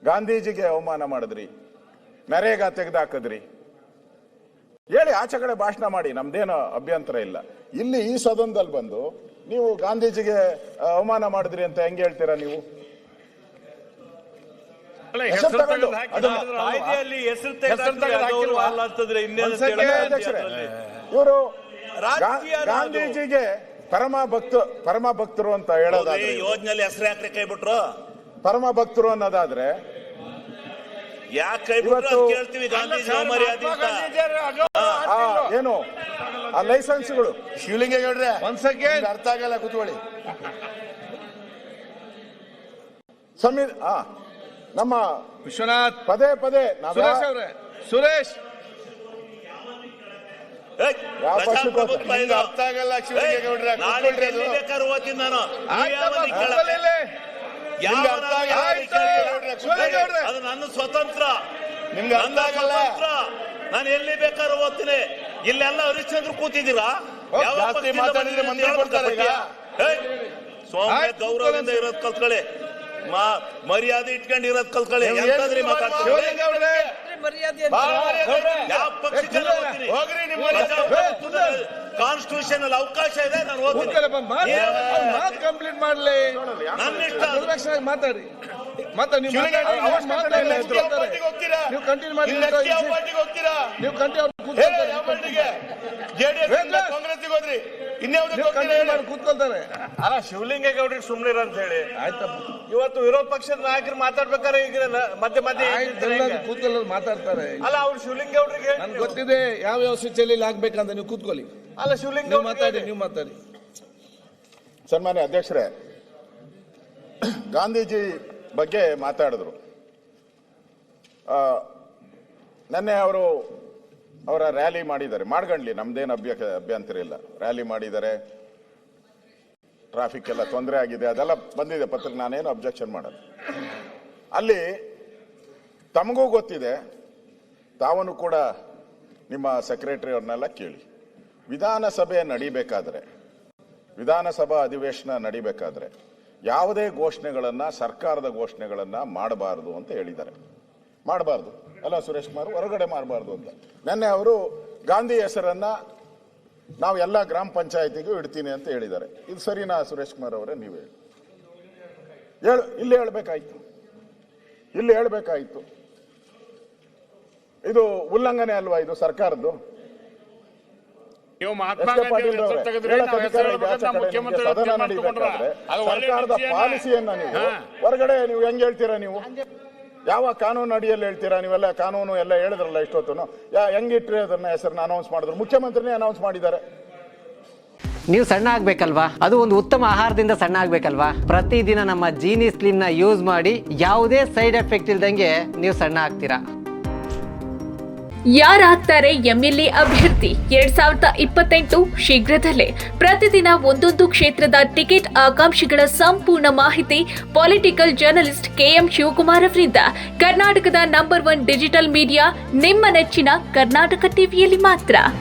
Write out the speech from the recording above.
ಗಾಂಧೀಜಿಗೆ ಅವಮಾನ ಮಾಡಿದ್ರಿ, ನರೇಗಾ ತೆಗೆದಾಕಿದ್ರಿ, ಹೇಳಿ ಆಚೆ ಕಡೆ ಭಾಷಣ ಮಾಡಿ, ನಮ್ದೇನೋ ಅಭ್ಯಂತರ ಇಲ್ಲ. ಇಲ್ಲಿ ಈ ಸದನದಲ್ಲಿ ಬಂದು ನೀವು ಗಾಂಧೀಜಿಗೆ ಅವಮಾನ ಮಾಡಿದ್ರಿ ಅಂತ ಹೆಂಗೆ ಹೇಳ್ತೀರಾ ನೀವು? ಇವರು ಗಾಂಧೀಜಿಗೆ ಪರಮ ಭಕ್ತರು ಅಂತ ಹೇಳೋದಾದ್ರೆ, ಯೋಜನೆಯಲ್ಲಿ ಹೆಸರು ಯಾಕ್ರೆ ಕೈ ಬಿಟ್ರು? ಪರಮ ಭಕ್ತರು ಅನ್ನೋದಾದ್ರೆ ಯಾಕೆ ಕೈ ಬಿಟ್ರು ಕೇಳ್ತೀವಿ. ಗಾಂಧೀಜಿ ಏನು ಆ ಲೈಸೆನ್ಸ್ಗಳು ಶಿವಲಿಂಗೇಗೌಡ್ರೆ ಅರ್ಥ ಆಗಲ್ಲ, ಕೂತ್ಕೊಳ್ಳಿ. ನಮ್ಮ ವಿಶ್ವನಾಥ್ ಪದೇ ಸುರೇಶ್ ಯಾವ ಪಕ್ಷಕ್ಕೆ ಅರ್ಥ ಆಗಲ್ಲ ಶಿವಲಿಂಗೇಗೌಡ್ರೆ, ಬೇಕಾದ್ರೂ ಓದ್ತೀನಿ ನಾನು. ಅದು ನನ್ನ ಸ್ವತಂತ್ರ, ನಿಮ್ಗೆ ಅರ್ಥ ಆಗಲ್ಲ. ನಾನು ಎಲ್ಲಿ ಬೇಕಾದ್ರೂ ಓದ್ತೀನಿ. ಇಲ್ಲೆಲ್ಲ ಹರಿಶ್ಚಂದ್ರ ಕೂತಿದ್ದೀರಾ? ಜಾಸ್ತಿ ಮಾತಾಡಿದ್ರೆ ಮಂತ್ರಿ ಕೊಡ್ತಾರೆ. ಈಗ ಸೋಮ್ಯ ಗೌರವದಿಂದ ಇರೋದ್ ಕಲ್ತ್ಕೊಳ್ಳಿ, ಮರ್ಯಾದೆ ಇಟ್ಕೊಂಡು ಇರೋದ್ ಕಲ್ತ್ಕೊಳ್ಳಿ. ಎಂತಾದ್ರಿ ಯಾವ ಪಕ್ಷಕ್ಕೆಲ್ಲ ಓದ್ತೀನಿ, ಕಾನ್ಸ್ಟಿಟ್ಯೂಷನ್ ಅಲ್ಲಿ ಅವಕಾಶ ಇದೆ, ನಾನು ಓದ್ತೀನಿ. ಕಂಪ್ಲೀಟ್ ಮಾಡ್ಲಿ, ನನ್ನ ಇಷ್ಟ. ಮಾತಾಡಿ. ನೀವು ಕಂಟಿನ್ಯೂ ಮಾಡಿ. ನೀವು ಕಾಂಗ್ರೆಸ್ ಹೋದ್ರಿ, ಕೂತ್ಕೊಳ್ತಾರೆ. ಅಲ್ಲ, ಶಿವಲಿಂಗೇಗೌಡರಿಗೆ ಸುಮ್ನಿರ ಅಂತ ಹೇಳಿ ಆಯ್ತಪ್ಪ. ಇವತ್ತು ವಿರೋಧ ಪಕ್ಷದ ನಾಯಕರು ಮಾತಾಡ್ಬೇಕಾರೆ ಈಗ ಮಧ್ಯೆ ಕೂತ್ಕೊಳ್ಳೋರು ಮಾತಾಡ್ತಾರೆ. ಅಲ್ಲ, ಅವ್ರು ಶಿವಲಿಂಗೇಗೌಡರಿಗೆ ನನ್ಗೆ ಗೊತ್ತಿದೆ ಯಾವ ಸಿಚುವೇಶನ್ ಆಗ್ಬೇಕಂತ. ನೀವು ಕೂತ್ಕೊಳ್ಳಿ. ಅಲ್ಲ, ಶಿವಲಿಂಗ ಮಾತಾಡಿ. ಸನ್ಮಾನ್ಯ ಅಧ್ಯಕ್ಷರೇ, ಗಾಂಧೀಜಿ ಬಗ್ಗೆ ಮಾತಾಡಿದ್ರು. ನೆನ್ನೆ ಅವರ ರ್ಯಾಲಿ ಮಾಡಿದ್ದಾರೆ, ಮಾಡ್ಕೊಂಡ್ಲಿ, ನಮ್ದೇನು ಅಭ್ಯಂತರ ಇಲ್ಲ. ರ್ಯಾಲಿ ಮಾಡಿದ್ದಾರೆ, ಟ್ರಾಫಿಕ್ ಎಲ್ಲ ತೊಂದರೆ ಆಗಿದೆ, ಅದೆಲ್ಲ ಬಂದಿದೆ ಪತ್ರಕ್ಕೆ, ನಾನೇನು ಅಬ್ಜೆಕ್ಷನ್ ಮಾಡಲ್ಲ. ಅಲ್ಲಿ ತಮಗೂ ಗೊತ್ತಿದೆ, ತಾವನು ಕೂಡ ನಿಮ್ಮ ಸೆಕ್ರೆಟರಿ ಅವ್ರನ್ನೆಲ್ಲ ಕೇಳಿ, ವಿಧಾನಸಭಾ ಅಧಿವೇಶನ ನಡಿಬೇಕಾದ್ರೆ ಯಾವುದೇ ಘೋಷಣೆಗಳನ್ನ, ಸರ್ಕಾರದ ಘೋಷಣೆಗಳನ್ನ ಮಾಡಬಾರದು ಅಂತ ಹೇಳಿದ್ದಾರೆ. ಮಾಡಬಾರ್ದು ಅಲ್ಲ ಸುರೇಶ್ ಕುಮಾರ್, ಹೊರಗಡೆ ಮಾಡಬಾರ್ದು ಅಂತ. ನೆನ್ನೆ ಅವರು ಗಾಂಧಿ ಹೆಸರನ್ನ ನಾವು ಎಲ್ಲ ಗ್ರಾಮ ಪಂಚಾಯತಿಗೂ ಇಡ್ತೀನಿ ಅಂತ ಹೇಳಿದ್ದಾರೆ. ಇದು ಸರಿನಾ ಸುರೇಶ್ ಕುಮಾರ್ ಅವರೇ? ನೀವು ಇಲ್ಲಿ ಹೇಳ್ಬೇಕಾಯ್ತು. ಇದು ಉಲ್ಲಂಘನೆ ಅಲ್ವಾ ಇದು ಸರ್ಕಾರದ್ದು? ಸರ್ಕಾರದ ಪಾಲಿಸಿಯನ್ನ ನೀವು ಹೊರಗಡೆ ನೀವು ಹೆಂಗ್ ಹೇಳ್ತೀರಾ? ನೀವು ಯಾವ ಕಾನೂನು ಅಡಿಯಲ್ಲಿ ಹೇಳ್ತೀರಾ? ನೀವೆಲ್ಲ ಕಾನೂನು ಎಲ್ಲ ಹೇಳಿದ್ರಲ್ಲ ಇಷ್ಟೊತ್ತು, ಹೆಂಗಿಟ್ರಿ ಅದನ್ನ ಹೆಸರನ್ನ ಅನೌನ್ಸ್ ಮಾಡಿದ್ರು? ಮುಖ್ಯಮಂತ್ರಿನೇ ಅನೌನ್ಸ್ ಮಾಡಿದ್ದಾರೆ. ನೀವು ಸಣ್ಣ ಆಗ್ಬೇಕಲ್ವಾ? ಅದು ಒಂದು ಉತ್ತಮ ಆಹಾರದಿಂದ ಸಣ್ಣ ಆಗ್ಬೇಕಲ್ವಾ? ಪ್ರತಿದಿನ ನಮ್ಮ ಜೀನಿ ಸ್ಲಿಮ್ ನ ಯೂಸ್ ಮಾಡಿ ಯಾವುದೇ ಸೈಡ್ ಎಫೆಕ್ಟ್ ಇಲ್ದಂಗೆ ನೀವು ಸಣ್ಣ ಆಗ್ತೀರಾ. ಯಾರಾಗ್ತಾರೆ ಎಂಎಲ್ಎ ಅಭ್ಯರ್ಥಿ 2028 ಶೀಘ್ರದಲ್ಲೇ. ಪ್ರತಿದಿನ ಒಂದೊಂದು ಕ್ಷೇತ್ರದ ಟಿಕೆಟ್ ಆಕಾಂಕ್ಷಿಗಳ ಸಂಪೂರ್ಣ ಮಾಹಿತಿ ಪೊಲಿಟಿಕಲ್ ಜರ್ನಲಿಸ್ಟ್ KM ಶಿವಕುಮಾರ್ ಅವರಿಂದ. ಕರ್ನಾಟಕದ ನಂಬರ್ 1 ಡಿಜಿಟಲ್ ಮೀಡಿಯಾ ನಿಮ್ಮ ನೆಚ್ಚಿನ ಕರ್ನಾಟಕ ಟಿವಿಯಲ್ಲಿ ಮಾತ್ರ.